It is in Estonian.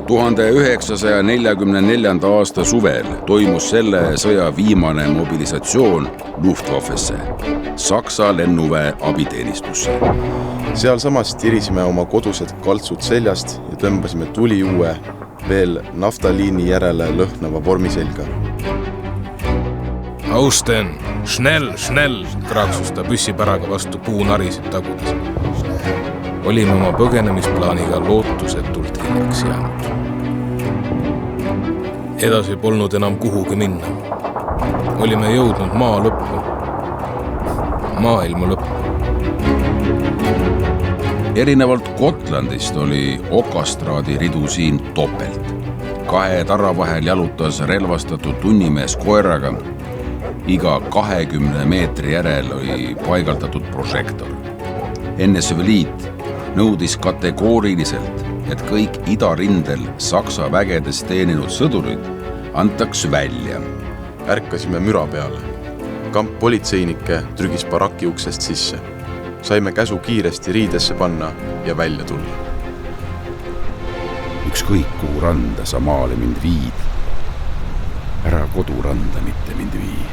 ...1944. aasta suvel toimus selle sõja viimane mobilisatsioon Luftwaffesse, Saksa lennuväe abiteenistusse. Seal samas tirisime oma kodused kaltsud seljast ja tõmbasime tuliuue veel naftaliini järele lõhnava vormi selga. Austen, schnell, kraaksus ta püssipäraga vastu puunarisid tagudes. Olime oma põgenemisplaaniga lootusetult hiljaks jäänud. Edasi polnud enam kuhugi minna. Olime jõudnud maa lõppu. Maailma lõppu. Erinevalt Gotlandist oli Okastraadi ridu siin topelt. 2 tarra vahel jalutas relvastatud tunnimees koeraga. Iga 20 meetri järel oli paigaldatud prožektor. NSV Liit nõudis kategooriliselt, et kõik idarindel Saksa vägedes teeninud sõdurid antaks välja. Ärkasime müra peale. Kamp politseinike trügis baraki uksest sisse. Saime käsu kiiresti riidesse panna ja välja tulla. Ükskõik kuhu randa sa maale mind viid. Ära koduranda mitte mind vii.